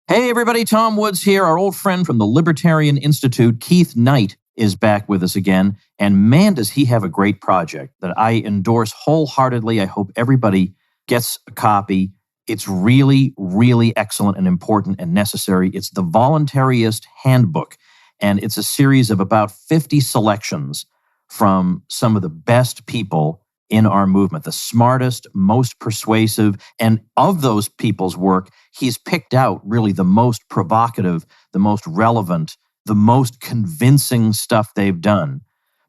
Hey everybody, Tom Woods here. Our old friend from the Libertarian Institute, Keith Knight, is back with us again. And man, does he have a great project that I endorse wholeheartedly. I hope everybody gets a copy. It's really, really excellent and important and necessary. It's the Voluntarist Handbook. And it's a series of about 50 selections from some of the best people in our movement, the smartest, most persuasive, and of those people's work, he's picked out really the most provocative, the most relevant, the most convincing stuff they've done.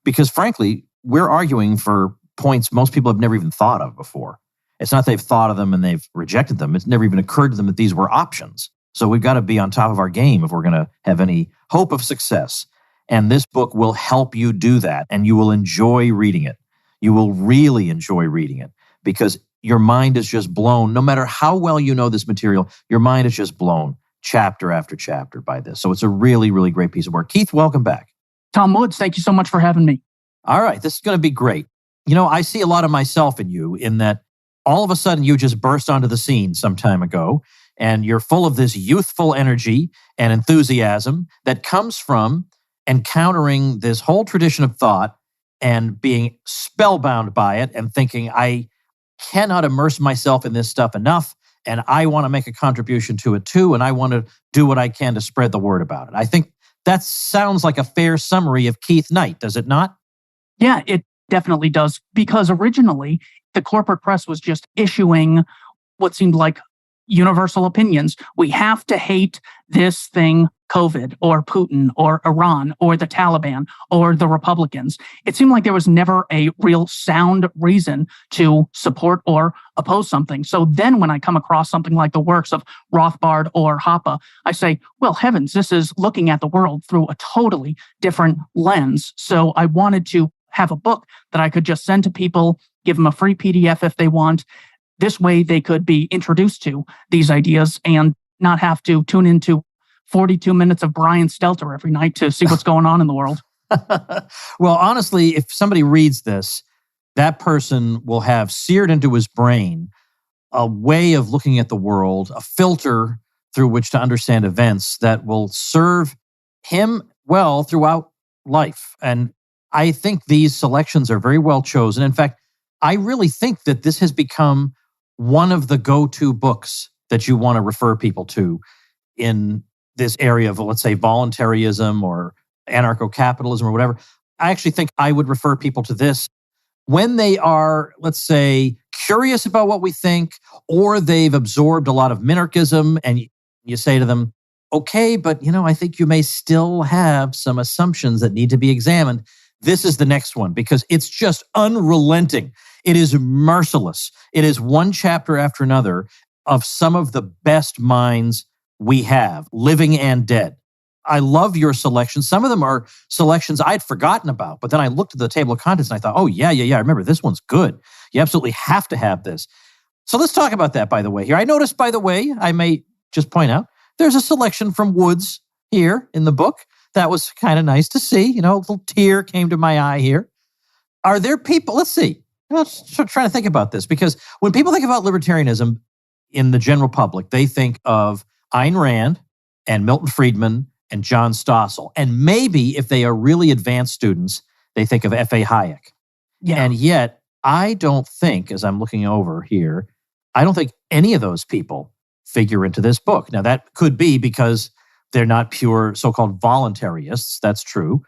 Because frankly, we're arguing for points most people have never even thought of before. It's not they've thought of them and they've rejected them. It's never even occurred to them that these were options. So we've got to be on top of our game if we're going to have any hope of success. And this book will help you do that, and you will enjoy reading it. You will really enjoy reading it because your mind is just blown. No matter how well you know this material, your mind is just blown chapter after chapter by this. So it's a really, really great piece of work. Keith, welcome back. Tom Woods, thank you so much for having me. All right, this is going to be great. You know, I see a lot of myself in you in that all of a sudden you just burst onto the scene some time ago and you're full of this youthful energy and enthusiasm that comes from encountering this whole tradition of thought and being spellbound by it and thinking, I cannot immerse myself in this stuff enough, and I want to make a contribution to it too, and I want to do what I can to spread the word about it. I think that sounds like a fair summary of Keith Knight, does it not? Yeah, it definitely does, because originally the corporate press was just issuing what seemed like universal opinions. We have to hate this thing, COVID, or Putin, or Iran, or the Taliban, or the Republicans. It seemed like there was never a real sound reason to support or oppose something. So then when I come across something like the works of Rothbard or Hoppe, I say, well, heavens, this is looking at the world through a totally different lens. So I wanted to have a book that I could just send to people, give them a free PDF if they want. This way they could be introduced to these ideas and not have to tune into 42 minutes of Brian Stelter every night to see what's going on in the world. Well, honestly, if somebody reads this, that person will have seared into his brain a way of looking at the world, a filter through which to understand events that will serve him well throughout life. And I think these selections are very well chosen. In fact, I really think that this has become one of the go-to books that you want to refer people to in this area of, let's say, voluntarism or anarcho-capitalism or whatever. I actually think I would refer people to this when they are, let's say, curious about what we think, or they've absorbed a lot of minarchism, and you say to them, okay, but I think you may still have some assumptions that need to be examined. This is the next one because it's just unrelenting. It is merciless. It is one chapter after another of some of the best minds we have, living and dead. I love your selections. Some of them are selections I'd forgotten about, but then I looked at the table of contents and I thought, oh, yeah, I remember this one's good. You absolutely have to have this. So let's talk about that, by the way, here. I noticed, by the way, I may just point out, there's a selection from Woods here in the book. That was kind of nice to see. A little tear came to my eye here. Are there people, let's see, let's try to think about this, because when people think about libertarianism in the general public, they think of Ayn Rand and Milton Friedman and John Stossel. And maybe if they are really advanced students, they think of F.A. Hayek. Yeah. And yet, I don't think, as I'm looking over here, I don't think any of those people figure into this book. Now, that could be because they're not pure so-called voluntarists. That's true.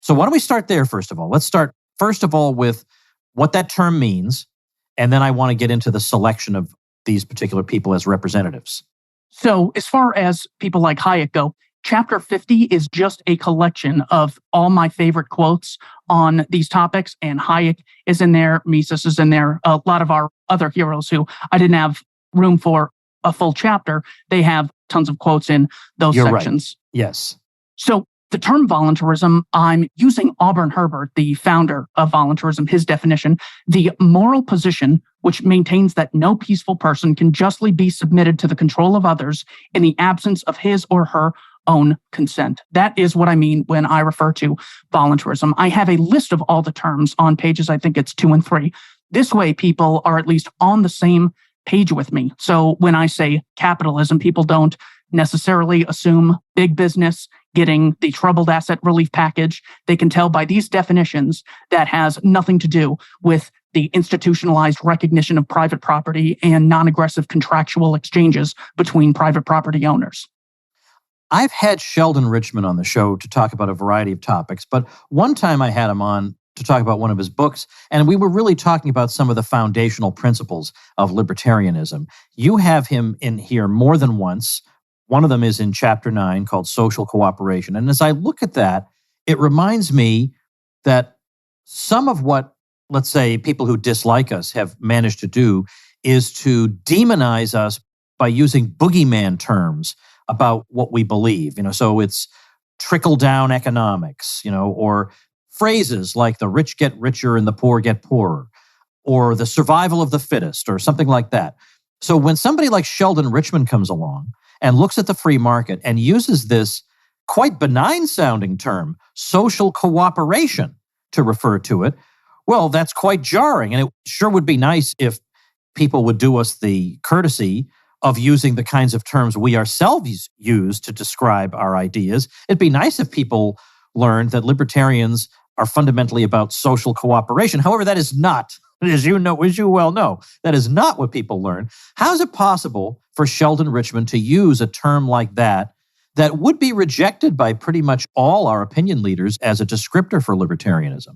So why don't we start there, first of all? Let's start, first of all, with what that term means. And then I want to get into the selection of these particular people as representatives. So as far as people like Hayek go, Chapter 50 is just a collection of all my favorite quotes on these topics. And Hayek is in there, Mises is in there, a lot of our other heroes who I didn't have room for a full chapter. They have tons of quotes in those sections. Right. Yes. So the term voluntarism, I'm using Auburn Herbert, the founder of voluntarism, his definition, the moral position which maintains that no peaceful person can justly be submitted to the control of others in the absence of his or her own consent. That is what I mean when I refer to voluntarism. I have a list of all the terms on pages, I think it's 2 and 3. This way, people are at least on the same page with me. So when I say capitalism, people don't necessarily assume big business getting the troubled asset relief package. They can tell by these definitions that has nothing to do with the institutionalized recognition of private property and non-aggressive contractual exchanges between private property owners. I've had Sheldon Richman on the show to talk about a variety of topics, but one time I had him on to talk about one of his books, and we were really talking about some of the foundational principles of libertarianism. You have him in here more than once. One of them is in chapter 9 called Social Cooperation. And as I look at that, it reminds me that some of what, let's say, people who dislike us have managed to do is to demonize us by using boogeyman terms about what we believe. So it's trickle-down economics, or phrases like the rich get richer and the poor get poorer, or the survival of the fittest, or something like that. So when somebody like Sheldon Richman comes along and looks at the free market and uses this quite benign-sounding term, social cooperation, to refer to it, well, that's quite jarring. And it sure would be nice if people would do us the courtesy of using the kinds of terms we ourselves use to describe our ideas. It'd be nice if people learned that libertarians are fundamentally about social cooperation. However, that is not, as you well know, that is not what people learn. How is it possible for Sheldon Richman to use a term like that would be rejected by pretty much all our opinion leaders as a descriptor for libertarianism?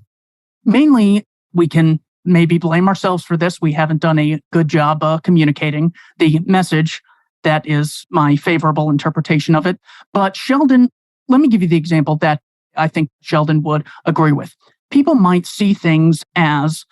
Mainly, we can maybe blame ourselves for this. We haven't done a good job communicating the message. That is my favorable interpretation of it. But Sheldon, let me give you the example that I think Sheldon would agree with. People might see things as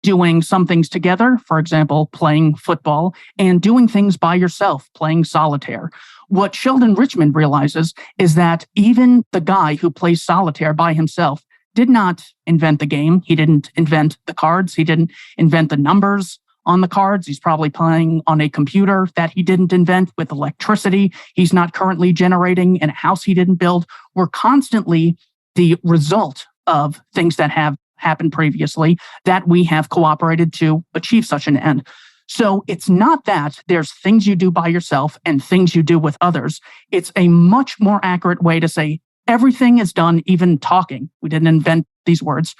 doing some things together, for example, playing football, and doing things by yourself, playing solitaire. What Sheldon Richman realizes is that even the guy who plays solitaire by himself did not invent the game. He didn't invent the cards. He didn't invent the numbers on the cards. He's probably playing on a computer that he didn't invent with electricity he's not currently generating in a house he didn't build. We're constantly the result of things that have happened previously that we have cooperated to achieve such an end. So it's not that there's things you do by yourself and things you do with others. It's a much more accurate way to say everything is done, even talking. We didn't invent these words.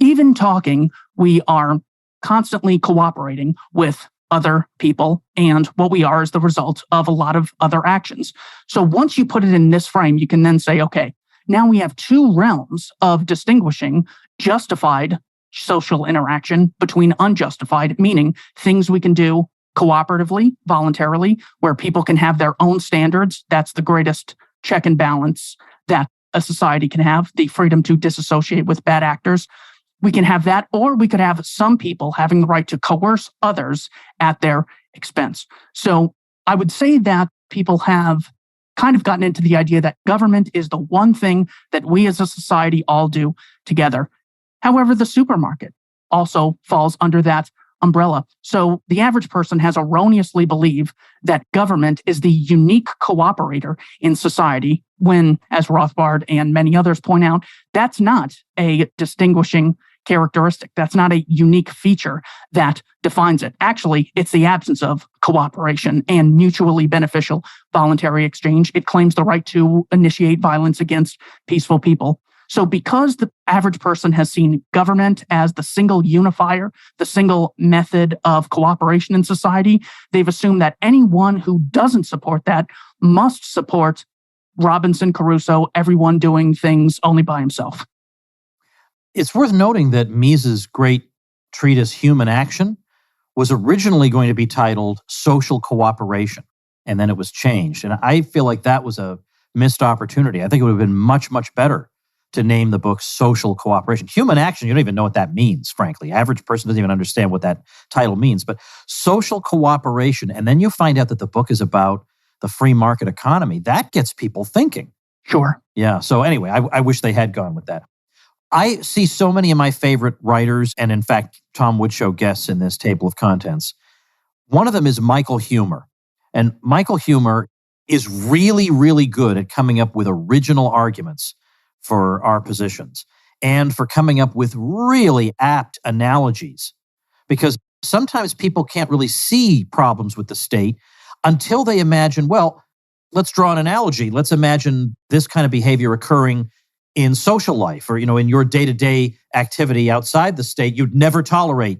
Even talking, we are constantly cooperating with other people, and what we are is the result of a lot of other actions. So once you put it in this frame, you can then say, okay, now we have two realms of distinguishing justified social interaction between unjustified, meaning things we can do cooperatively, voluntarily, where people can have their own standards. That's the greatest check and balance that a society can have, the freedom to disassociate with bad actors. We can have that, or we could have some people having the right to coerce others at their expense. So I would say that people have kind of gotten into the idea that government is the one thing that we as a society all do together. However, the supermarket also falls under that umbrella. So the average person has erroneously believed that government is the unique cooperator in society when, as Rothbard and many others point out, that's not a distinguishing characteristic. That's not a unique feature that defines it. Actually, it's the absence of cooperation and mutually beneficial voluntary exchange. It claims the right to initiate violence against peaceful people. So because the average person has seen government as the single unifier, the single method of cooperation in society, they've assumed that anyone who doesn't support that must support Robinson Crusoe, everyone doing things only by himself. It's worth noting that Mises' great treatise, Human Action, was originally going to be titled Social Cooperation, and then it was changed. And I feel like that was a missed opportunity. I think it would have been much, much better to name the book Social Cooperation. Human Action, you don't even know what that means, frankly. Average person doesn't even understand what that title means. But Social Cooperation, and then you find out that the book is about the free market economy. That gets people thinking. Sure. Yeah. So anyway, I wish they had gone with that. I see so many of my favorite writers, and in fact, Tom Woodshow guests in this table of contents. One of them is Michael Huemer. And Michael Huemer is really, really good at coming up with original arguments for our positions and for coming up with really apt analogies. Because sometimes people can't really see problems with the state until they imagine, well, let's draw an analogy. Let's imagine this kind of behavior occurring in social life or, in your day-to-day activity outside the state. You'd never tolerate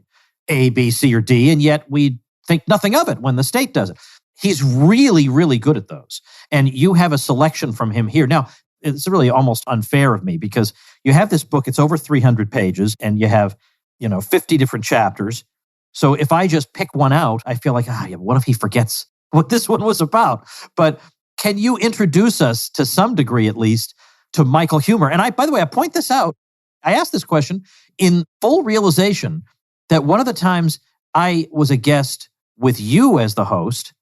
A, B, C, or D, and yet we think nothing of it when the state does it. He's really, really good at those. And you have a selection from him here. Now, it's really almost unfair of me because you have this book, it's over 300 pages, and you have, 50 different chapters. So if I just pick one out, I feel like, what if he forgets what this one was about? But can you introduce us to some degree, at least, to Michael Huemer? And by the way, I point this out. I asked this question in full realization that one of the times I was a guest with you as the host,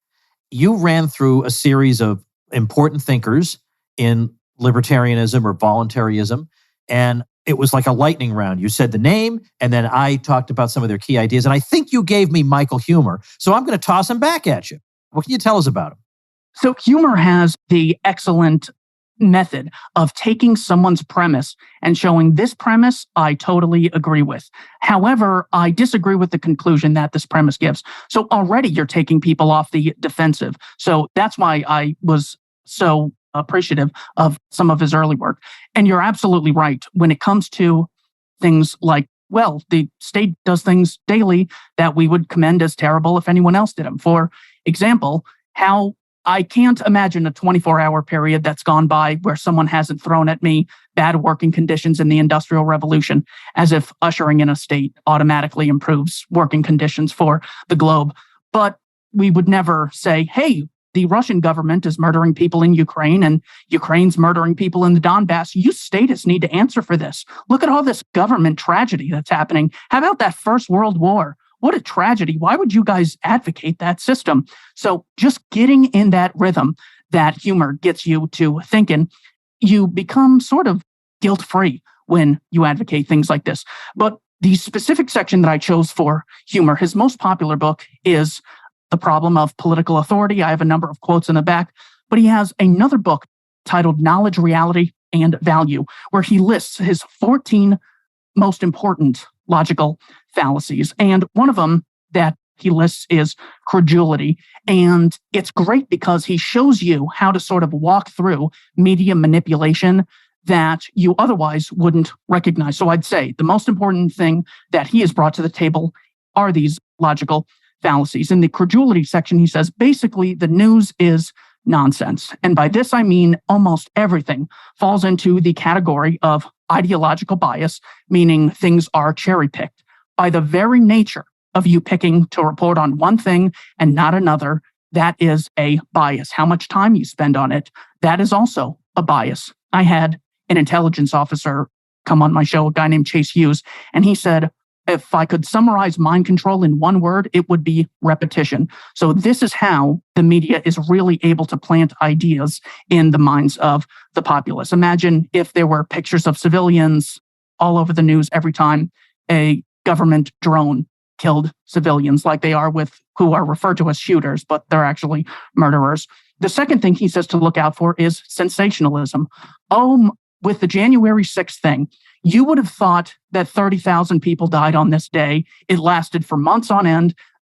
you ran through a series of important thinkers in libertarianism or voluntarism, and it was like a lightning round. You said the name, and then I talked about some of their key ideas, and I think you gave me Michael Huemer. So I'm going to toss him back at you. What can you tell us about him? So Huemer has the excellent method of taking someone's premise and showing this premise I totally agree with. However, I disagree with the conclusion that this premise gives. So already you're taking people off the defensive. So that's why I was so appreciative of some of his early work. And you're absolutely right. When it comes to things like, the state does things daily that we would commend as terrible if anyone else did them. For example, how I can't imagine a 24-hour period that's gone by where someone hasn't thrown at me bad working conditions in the Industrial Revolution, as if ushering in a state automatically improves working conditions for the globe. But we would never say, hey, the Russian government is murdering people in Ukraine and Ukraine's murdering people in the Donbass. You statists need to answer for this. Look at all this government tragedy that's happening. How about that First World War? What a tragedy. Why would you guys advocate that system? So just getting in that rhythm that Huemer gets you to thinking, you become sort of guilt-free when you advocate things like this. But the specific section that I chose for Huemer, his most popular book is The Problem of Political Authority. I have a number of quotes in the back, but he has another book titled Knowledge, Reality, and Value, where he lists his 14 most important logical fallacies. And one of them that he lists is credulity. And it's great because he shows you how to sort of walk through media manipulation that you otherwise wouldn't recognize. So I'd say the most important thing that he has brought to the table are these logical fallacies. In the credulity section, he says, basically, the news is nonsense. And by this, I mean almost everything falls into the category of ideological bias, meaning things are cherry-picked. By the very nature of you picking to report on one thing and not another, that is a bias. How much time you spend on it, that is also a bias. I had an intelligence officer come on my show, a guy named Chase Hughes, and he said, if I could summarize mind control in one word, it would be repetition. So this is how the media is really able to plant ideas in the minds of the populace. Imagine if there were pictures of civilians all over the news every time a government drone killed civilians, like they are with who are referred to as shooters, but they're actually murderers. The second thing he says to look out for is sensationalism. With the January 6th thing, you would have thought that 30,000 people died on this day. It lasted for months on end.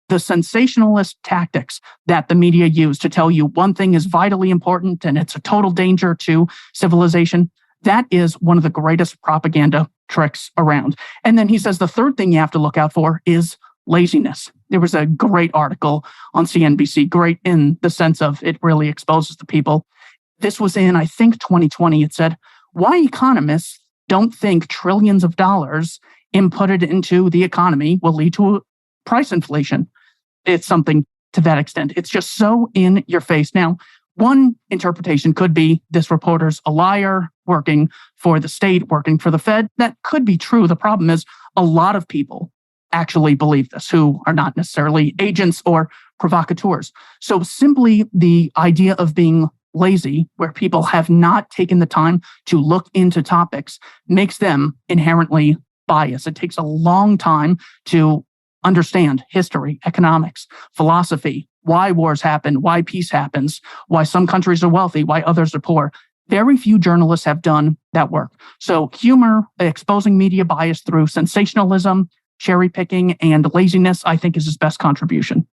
The sensationalist tactics that the media use to tell you one thing is vitally important and it's a total danger to civilization, that is one of the greatest propaganda tricks around. And then he says the third thing you have to look out for is laziness. There was a great article on CNBC, great in the sense of it really exposes the people. This was in, I think, 2020. It said, why economists don't think trillions of dollars inputted into the economy will lead to price inflation. It's something to that extent. It's just so in your face. Now, one interpretation could be this reporter's a liar, working for the state, working for the Fed. That could be true. The problem is a lot of people actually believe this, who are not necessarily agents or provocateurs. So simply the idea of being lazy, where people have not taken the time to look into topics, makes them inherently biased. It takes a long time to understand history, economics, philosophy, why wars happen, why peace happens, why some countries are wealthy, why others are poor. Very few journalists have done that work. So Huemer, exposing media bias through sensationalism, cherry picking, and laziness, I think is his best contribution.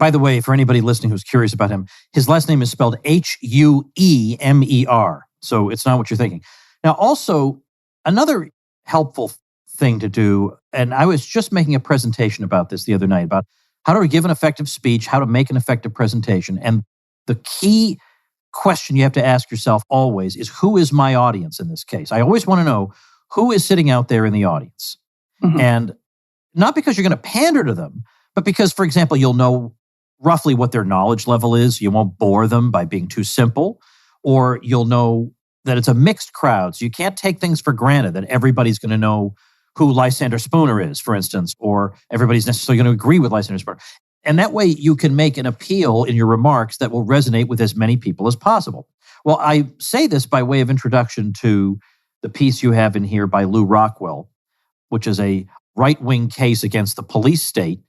By the way, for anybody listening who's curious about him, his last name is spelled Huemer. So it's not what you're thinking. Now, also, another helpful thing to do, and I was just making a presentation about this the other night, about how to give an effective speech, how to make an effective presentation. And the key question you have to ask yourself always is, who is my audience in this case? I always want to know who is sitting out there in the audience. Mm-hmm. And not because you're going to pander to them, but because, for example, you'll know roughly what their knowledge level is. You won't bore them by being too simple, or you'll know that it's a mixed crowd. So you can't take things for granted that everybody's going to know who Lysander Spooner is, for instance, or everybody's necessarily going to agree with Lysander Spooner. And that way you can make an appeal in your remarks that will resonate with as many people as possible. Well, I say this by way of introduction to the piece you have in here by Lou Rockwell, which is a right-wing case against the police state,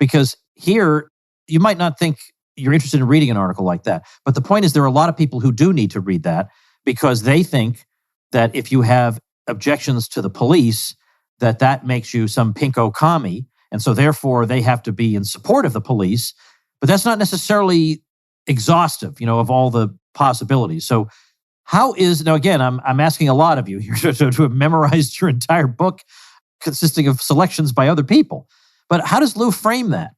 because here you might not think you're interested in reading an article like that. But the point is, there are a lot of people who do need to read that, because they think that if you have objections to the police, that makes you some pinko commie. And so therefore they have to be in support of the police. But that's not necessarily exhaustive, of all the possibilities. So how is, now again, I'm asking a lot of you here to have memorized your entire book consisting of selections by other people. But how does Lou frame that?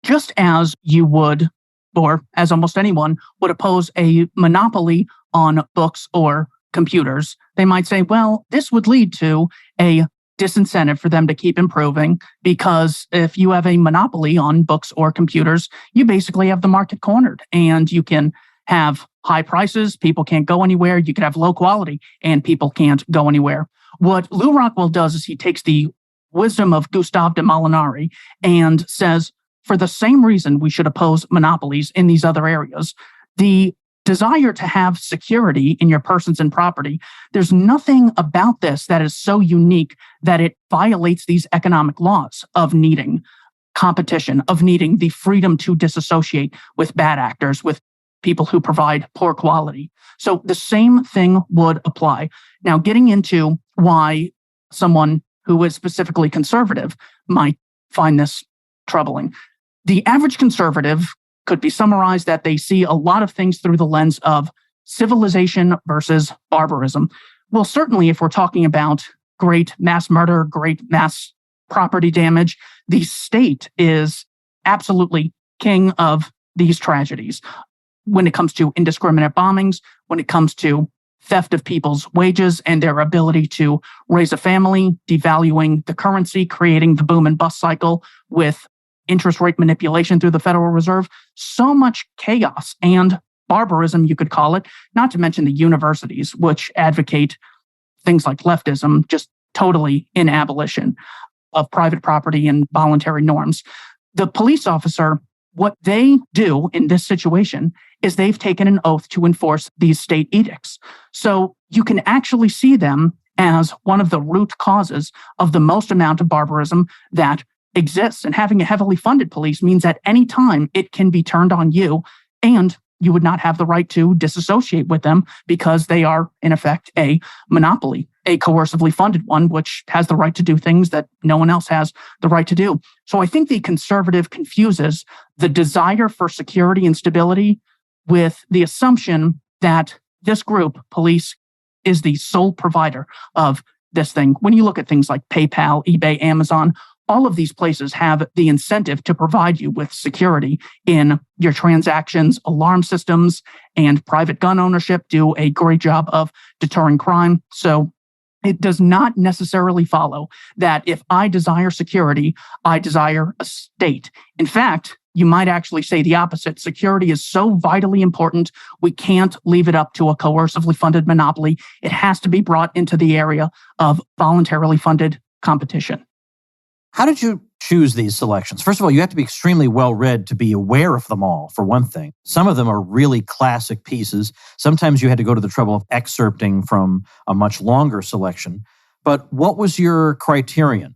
Just as you would, or as almost anyone would oppose a monopoly on books or computers, they might say, well, this would lead to a disincentive for them to keep improving, because if you have a monopoly on books or computers, you basically have the market cornered, and you can have high prices, people can't go anywhere. You can have low quality and people can't go anywhere. What Lou Rockwell does is he takes the wisdom of Gustave de Molinari and says, for the same reason we should oppose monopolies in these other areas, the desire to have security in your persons and property, there's nothing about this that is so unique that it violates these economic laws of needing competition, of needing the freedom to disassociate with bad actors, with people who provide poor quality. So the same thing would apply. Now, getting into why someone who is specifically conservative might find this troubling. The average conservative could be summarized that they see a lot of things through the lens of civilization versus barbarism. Well, certainly if we're talking about great mass murder, great mass property damage, the state is absolutely king of these tragedies. When it comes to indiscriminate bombings, when it comes to theft of people's wages and their ability to raise a family, devaluing the currency, creating the boom and bust cycle with interest rate manipulation through the Federal Reserve, so much chaos and barbarism, you could call it, not to mention the universities, which advocate things like leftism, just totally in abolition of private property and voluntary norms. The police officer, what they do in this situation is they've taken an oath to enforce these state edicts. So you can actually see them as one of the root causes of the most amount of barbarism that exists. And having a heavily funded police means at any time it can be turned on you, and you would not have the right to disassociate with them because they are, in effect, a monopoly, a coercively funded one, which has the right to do things that no one else has the right to do. So I think the conservative confuses the desire for security and stability with the assumption that this group, police, is the sole provider of this thing. When you look at things like PayPal, eBay, Amazon, all of these places have the incentive to provide you with security in your transactions. Alarm systems and private gun ownership do a great job of deterring crime. So it does not necessarily follow that if I desire security, I desire a state. In fact, you might actually say the opposite. Security is so vitally important, we can't leave it up to a coercively funded monopoly. It has to be brought into the area of voluntarily funded competition. How did you choose these selections? First of all, you have to be extremely well-read to be aware of them all, for one thing. Some of them are really classic pieces. Sometimes you had to go to the trouble of excerpting from a much longer selection. But what was your criterion?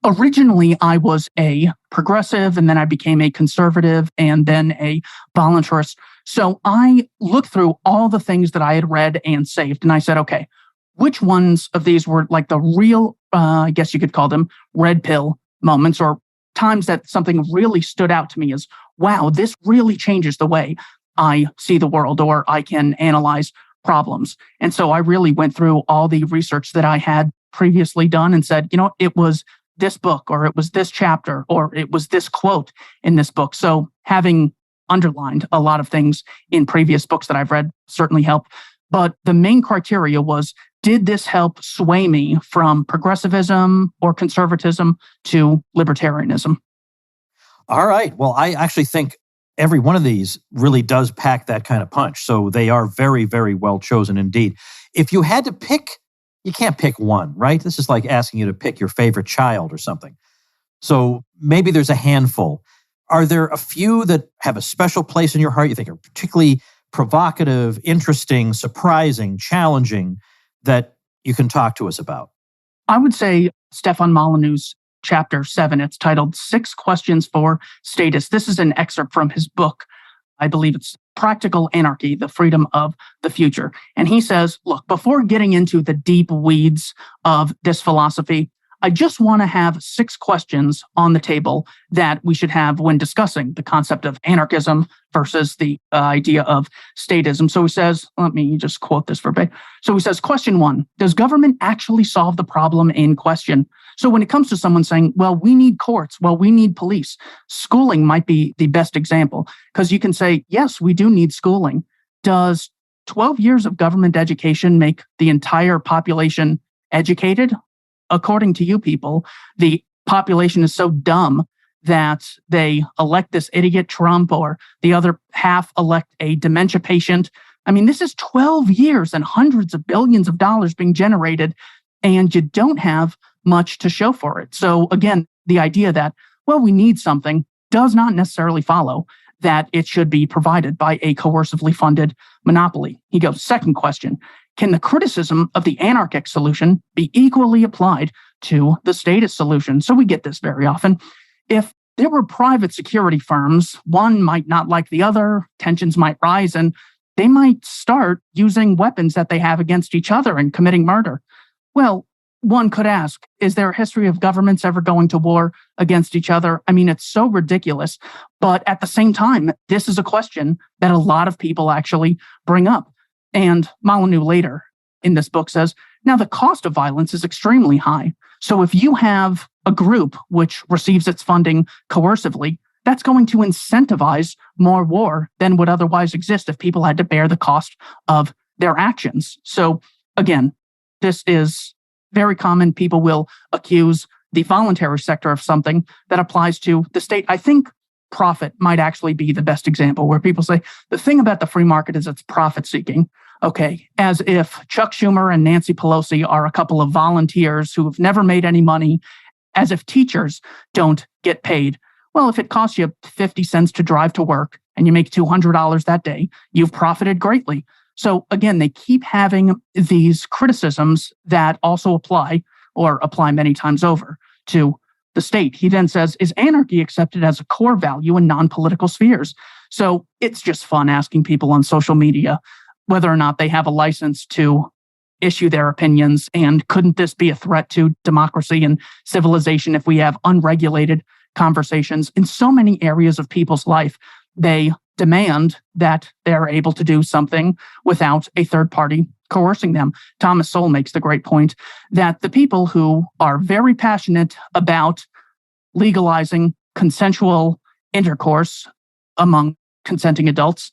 Originally, I was a progressive, and then I became a conservative, and then a voluntarist. So I looked through all the things that I had read and saved, and I said, okay, which ones of these were like the real, I guess you could call them red pill moments or times that something really stood out to me is, wow, this really changes the way I see the world, or I can analyze problems. And so I really went through all the research that I had previously done and said, it was this book, or it was this chapter, or it was this quote in this book. So having underlined a lot of things in previous books that I've read certainly helped. But the main criteria was, did this help sway me from progressivism or conservatism to libertarianism? All right. Well, I actually think every one of these really does pack that kind of punch. So they are very, very well chosen indeed. If you had to pick, you can't pick one, right? This is like asking you to pick your favorite child or something. So maybe there's a handful. Are there a few that have a special place in your heart you think are particularly provocative, interesting, surprising, challenging that you can talk to us about? I would say Stefan Molyneux's chapter 7. It's titled 6 Questions for Status. This is an excerpt from his book. I believe it's Practical Anarchy, the Freedom of the Future. And he says, look, before getting into the deep weeds of this philosophy, I just want to have 6 questions on the table that we should have when discussing the concept of anarchism versus the idea of statism. So he says, let me just quote this verbatim. So he says, question 1, does government actually solve the problem in question? So when it comes to someone saying, well, we need courts, well, we need police, schooling might be the best example, because you can say, yes, we do need schooling. Does 12 years of government education make the entire population educated? According to you people, the population is so dumb that they elect this idiot Trump, or the other half elect a dementia patient. I mean, this is 12 years and hundreds of billions of dollars being generated, and you don't have much to show for it. So again, the idea that, well, we need something does not necessarily follow that it should be provided by a coercively funded monopoly. He goes, second question, can the criticism of the anarchic solution be equally applied to the statist solution? So we get this very often. If there were private security firms, one might not like the other, tensions might rise, and they might start using weapons that they have against each other and committing murder. Well, one could ask, is there a history of governments ever going to war against each other? I mean, it's so ridiculous. But at the same time, this is a question that a lot of people actually bring up. And Molyneux later in this book says, now the cost of violence is extremely high. So if you have a group which receives its funding coercively, that's going to incentivize more war than would otherwise exist if people had to bear the cost of their actions. So again, this is very common. People will accuse the voluntary sector of something that applies to the state. I think profit might actually be the best example, where people say, the thing about the free market is it's profit seeking. Okay, as if Chuck Schumer and Nancy Pelosi are a couple of volunteers who have never made any money, as if teachers don't get paid. Well, if it costs you 50 cents to drive to work and you make $200 that day, you've profited greatly. So again, they keep having these criticisms that also apply, or apply many times over, to the state. He then says, is anarchy accepted as a core value in non-political spheres? So it's just fun asking people on social media whether or not they have a license to issue their opinions, and couldn't this be a threat to democracy and civilization if we have unregulated conversations in so many areas of people's life? They demand that they're able to do something without a third party coercing them. Thomas Sowell makes the great point that the people who are very passionate about legalizing consensual intercourse among consenting adults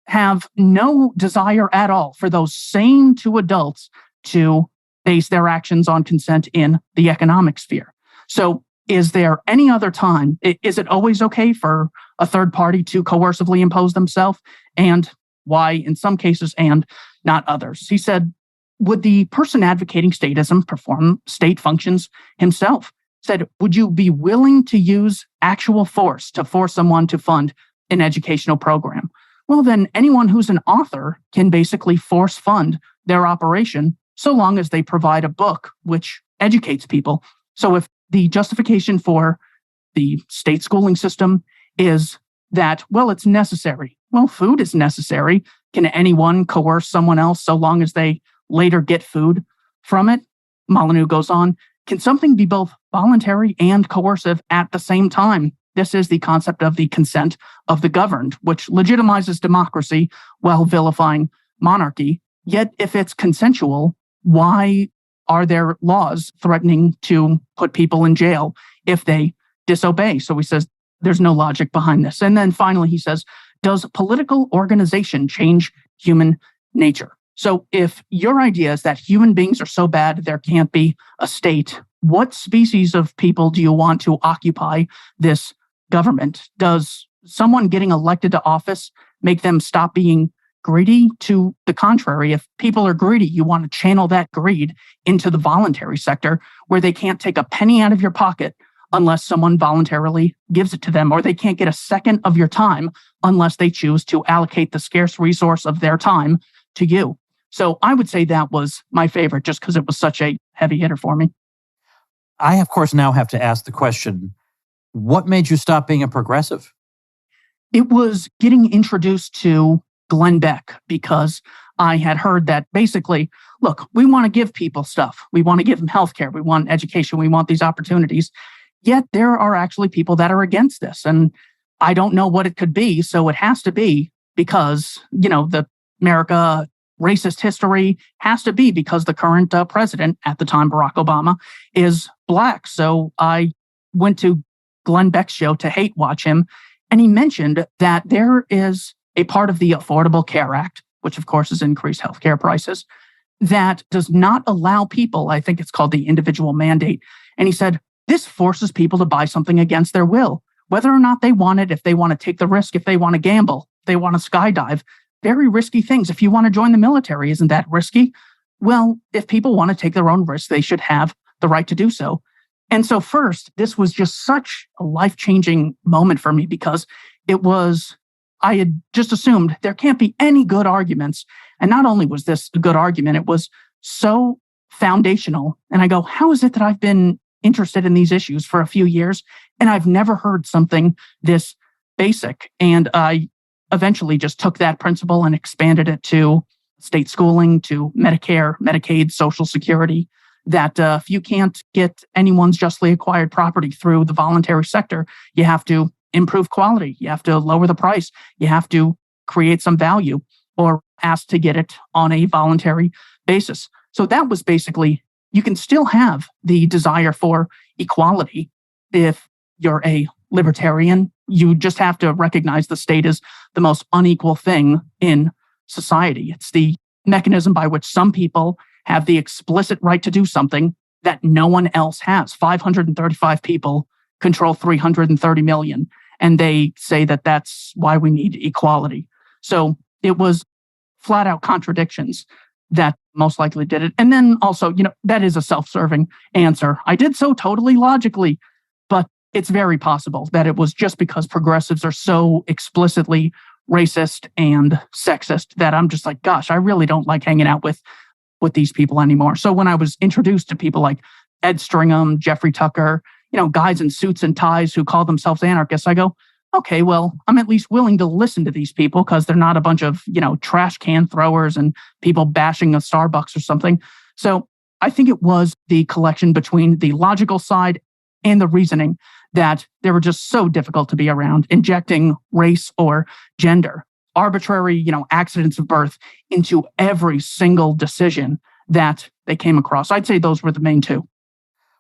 have no desire at all for those same two adults to base their actions on consent in the economic sphere. So is there any other time? Is it always okay for a third party to coercively impose themselves? And why in some cases and not others? He said, would the person advocating statism perform state functions himself? Said, would you be willing to use actual force to force someone to fund an educational program? Well, then anyone who's an author can basically force fund their operation so long as they provide a book which educates people. So if the justification for the state schooling system is that, well, it's necessary. Well, food is necessary. Can anyone coerce someone else so long as they later get food from it? Molyneux goes on, can something be both voluntary and coercive at the same time. This is the concept of the consent of the governed, which legitimizes democracy while vilifying monarchy. Yet, if it's consensual, why are there laws threatening to put people in jail if they disobey? So he says there's no logic behind this. And then finally, he says, does political organization change human nature? So if your idea is that human beings are so bad there can't be a state, what species of people do you want to occupy this government? Does someone getting elected to office make them stop being greedy? To the contrary, if people are greedy, you want to channel that greed into the voluntary sector where they can't take a penny out of your pocket unless someone voluntarily gives it to them, or they can't get a second of your time unless they choose to allocate the scarce resource of their time to you. So I would say that was my favorite just because it was such a heavy hitter for me. I, of course, now have to ask the question, what made you stop being a progressive? It was getting introduced to Glenn Beck because I had heard that basically, look, we want to give people stuff. We want to give them healthcare. We want education. We want these opportunities. Yet there are actually people that are against this. And I don't know what it could be. So it has to be because, the America racist history has to be because the current president at the time, Barack Obama, is Black. So I went to Glenn Beck's show to hate watch him. And he mentioned that there is a part of the Affordable Care Act, which of course has increased healthcare prices, that does not allow people, I think it's called the individual mandate. And he said, this forces people to buy something against their will, whether or not they want it, if they want to take the risk, if they want to gamble, if they want to skydive, very risky things. If you want to join the military, isn't that risky? Well, if people want to take their own risks, they should have the right to do so. And so first, this was just such a life-changing moment for me because I had just assumed there can't be any good arguments. And not only was this a good argument, it was so foundational. And I go, how is it that I've been interested in these issues for a few years and I've never heard something this basic? And I eventually just took that principle and expanded it to state schooling, to Medicare, Medicaid, Social Security, that if you can't get anyone's justly acquired property through the voluntary sector, you have to improve quality. You have to lower the price. You have to create some value or ask to get it on a voluntary basis. So that was basically, you can still have the desire for equality if you're a libertarian. You just have to recognize the state is the most unequal thing in society. It's the mechanism by which some people have the explicit right to do something that no one else has. 535 people control 330 million. And they say that that's why we need equality. So it was flat out contradictions that most likely did it. And then also, that is a self-serving answer. I did so totally logically, but it's very possible that it was just because progressives are so explicitly racist and sexist that I'm just like, gosh, I really don't like hanging out with these people anymore. So when I was introduced to people like Ed Stringham, Jeffrey Tucker, guys in suits and ties who call themselves anarchists, I go, okay, well, I'm at least willing to listen to these people because they're not a bunch of, trash can throwers and people bashing a Starbucks or something. So I think it was the collection between the logical side and the reasoning that they were just so difficult to be around, injecting race or gender, arbitrary, accidents of birth into every single decision that they came across. I'd say those were the main two.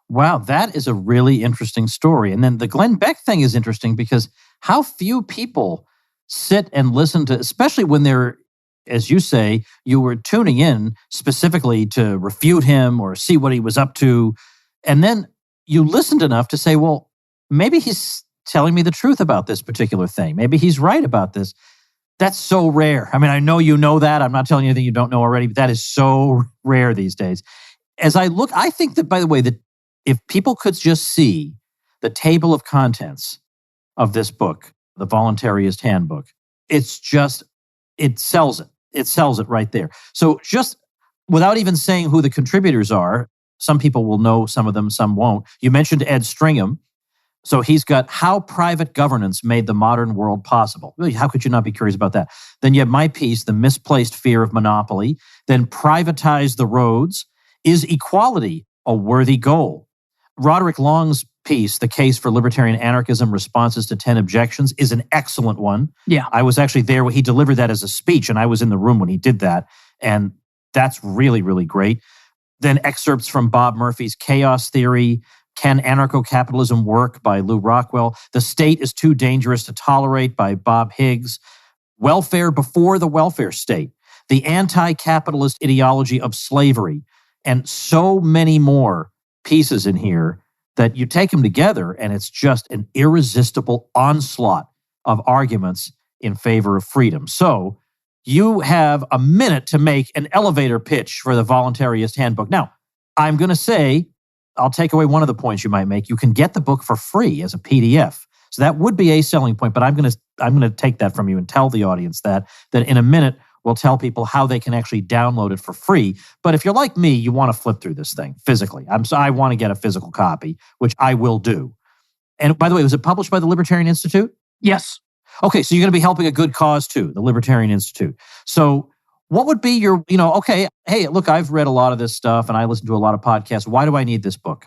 Wow, that is a really interesting story. And then the Glenn Beck thing is interesting because how few people sit and listen to, especially when they're, as you say, you were tuning in specifically to refute him or see what he was up to. And then you listened enough to say, well, maybe he's telling me the truth about this particular thing. Maybe he's right about this. That's so rare. I mean, I know you know that. I'm not telling you anything you don't know already, but that is so rare these days. As I look, I think that, by the way, that if people could just see the table of contents of this book, the Voluntarist Handbook, it sells it. It sells it right there. So just without even saying who the contributors are, some people will know some of them, some won't. You mentioned Ed Stringham. So he's got How Private Governance Made the Modern World Possible. Really, how could you not be curious about that? Then you have my piece, The Misplaced Fear of Monopoly. Then Privatize the Roads. Is Equality a Worthy Goal? Roderick Long's piece, The Case for Libertarian Anarchism, Responses to 10 Objections, is an excellent one. Yeah. I was actually there when he delivered that as a speech, and I was in the room when he did that. And that's really, really great. Then excerpts from Bob Murphy's Chaos Theory, Can Anarcho-Capitalism Work by Lou Rockwell, The State is Too Dangerous to Tolerate by Bob Higgs, Welfare Before the Welfare State, The Anti-Capitalist Ideology of Slavery, and so many more pieces in here that you take them together and it's just an irresistible onslaught of arguments in favor of freedom. So you have a minute to make an elevator pitch for the Voluntarist Handbook. Now, I'm going to say, I'll take away one of the points you might make. You can get the book for free as a PDF. So that would be a selling point, but I'm going to take that from you and tell the audience that in a minute we'll tell people how they can actually download it for free. But if you're like me, you want to flip through this thing physically. I want to get a physical copy, which I will do. And by the way, was it published by the Libertarian Institute? Yes. Okay, so you're going to be helping a good cause too, the Libertarian Institute. So what would be your, okay, hey, look, I've read a lot of this stuff and I listen to a lot of podcasts. Why do I need this book?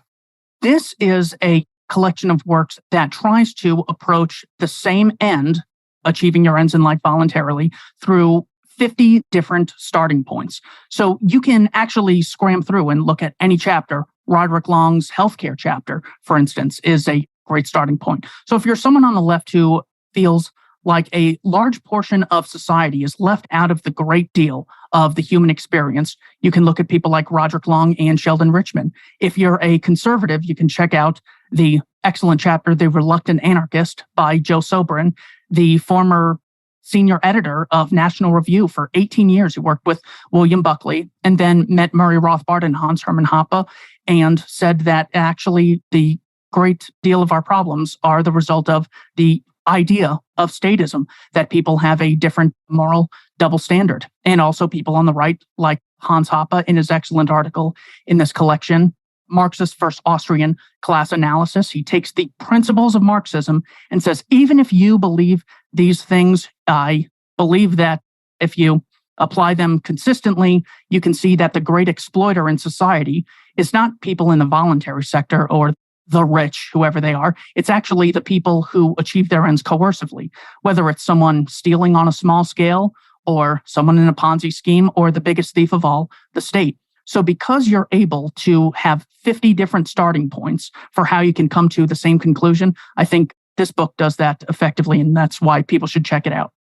This is a collection of works that tries to approach the same end, achieving your ends in life voluntarily, through 50 different starting points. So you can actually scram through and look at any chapter. Roderick Long's healthcare chapter, for instance, is a great starting point. So if you're someone on the left who feels like a large portion of society is left out of the great deal of the human experience, you can look at people like Roderick Long and Sheldon Richman. If you're a conservative, you can check out the excellent chapter, The Reluctant Anarchist by Joe Sobran, the former senior editor of National Review for 18 years. He worked with William Buckley and then met Murray Rothbard and Hans Hermann Hoppe and said that actually the great deal of our problems are the result of the idea of statism, that people have a different moral double standard. And also people on the right, like Hans Hoppe in his excellent article in this collection, Marxist versus Austrian Class Analysis. He takes the principles of Marxism and says, even if you believe these things, I believe that if you apply them consistently, you can see that the great exploiter in society is not people in the voluntary sector or the rich, whoever they are. It's actually the people who achieve their ends coercively, whether it's someone stealing on a small scale or someone in a Ponzi scheme or the biggest thief of all, the state. So because you're able to have 50 different starting points for how you can come to the same conclusion, I think this book does that effectively, and that's why people should check it out.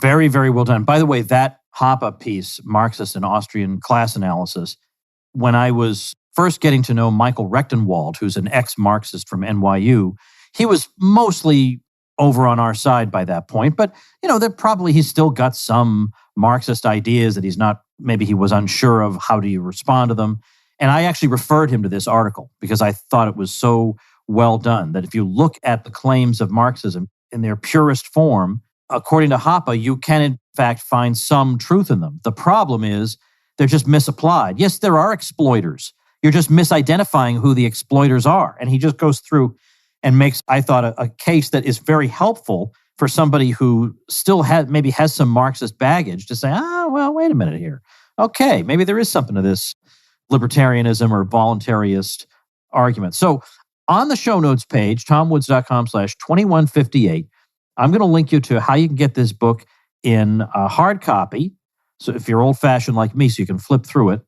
Very, very well done. By the way, that Hoppe piece, Marxist and Austrian Class Analysis, when I was first getting to know Michael Rechtenwald, who's an ex-Marxist from NYU, he was mostly over on our side by that point. But, he's still got some Marxist ideas that maybe he was unsure of how do you respond to them. And I actually referred him to this article because I thought it was so well done that if you look at the claims of Marxism in their purest form, according to Hoppe, you can in fact find some truth in them. The problem is they're just misapplied. Yes, there are exploiters. You're just misidentifying who the exploiters are. And he just goes through and makes, I thought, a case that is very helpful for somebody who still has some Marxist baggage to say, wait a minute here. Okay, maybe there is something to this libertarianism or voluntarist argument. So on the show notes page, tomwoods.com/2158, I'm going to link you to how you can get this book in a hard copy. So if you're old-fashioned like me, so you can flip through it.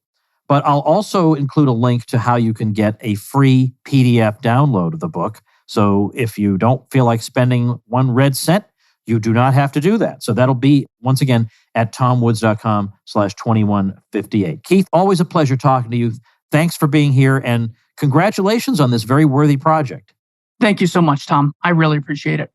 But I'll also include a link to how you can get a free PDF download of the book. So if you don't feel like spending 1 red cent, you do not have to do that. So that'll be, once again, at tomwoods.com/2158. Keith, always a pleasure talking to you. Thanks for being here, and congratulations on this very worthy project. Thank you so much, Tom. I really appreciate it.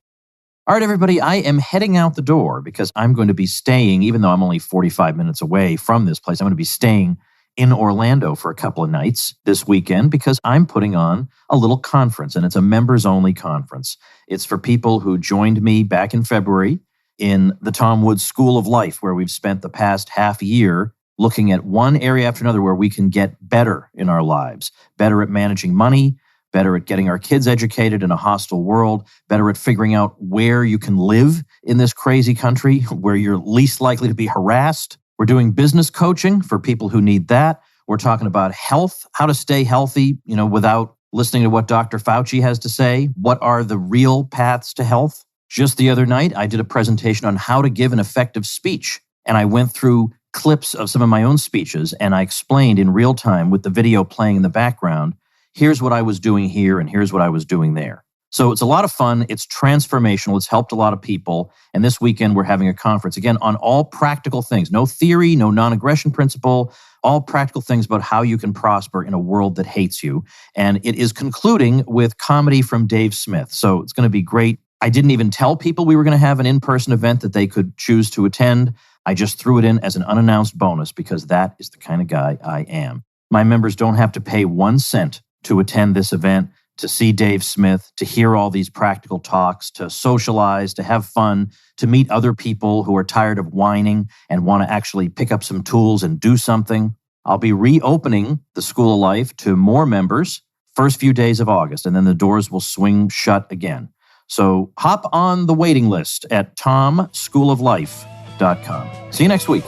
All right, everybody, I am heading out the door because I'm going to be staying, even though I'm only 45 minutes away from this place, I'm going to be staying in Orlando for a couple of nights this weekend because I'm putting on a little conference, and it's a members-only conference. It's for people who joined me back in February in the Tom Woods School of Life, where we've spent the past half year looking at one area after another where we can get better in our lives, better at managing money, better at getting our kids educated in a hostile world, better at figuring out where you can live in this crazy country, where you're least likely to be harassed. We're doing business coaching for people who need that. We're talking about health, how to stay healthy, without listening to what Dr. Fauci has to say. What are the real paths to health? Just the other night, I did a presentation on how to give an effective speech. And I went through clips of some of my own speeches, and I explained in real time with the video playing in the background, here's what I was doing here and here's what I was doing there. So it's a lot of fun. It's transformational. It's helped a lot of people. And this weekend, we're having a conference, again, on all practical things. No theory, no non-aggression principle, all practical things about how you can prosper in a world that hates you. And it is concluding with comedy from Dave Smith. So it's going to be great. I didn't even tell people we were going to have an in-person event that they could choose to attend. I just threw it in as an unannounced bonus because that is the kind of guy I am. My members don't have to pay 1 cent to attend this event, to see Dave Smith, to hear all these practical talks, to socialize, to have fun, to meet other people who are tired of whining and want to actually pick up some tools and do something. I'll be reopening the School of Life to more members first few days of August, and then the doors will swing shut again. So hop on the waiting list at tomschooloflife.com. See you next week.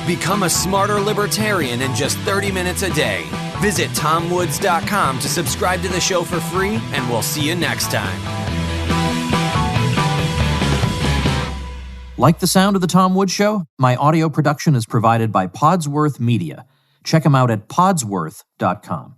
Become a smarter libertarian in just 30 minutes a day. Visit tomwoods.com to subscribe to the show for free, and we'll see you next time. Like the sound of The Tom Woods Show? My audio production is provided by Podsworth Media. Check them out at podsworth.com.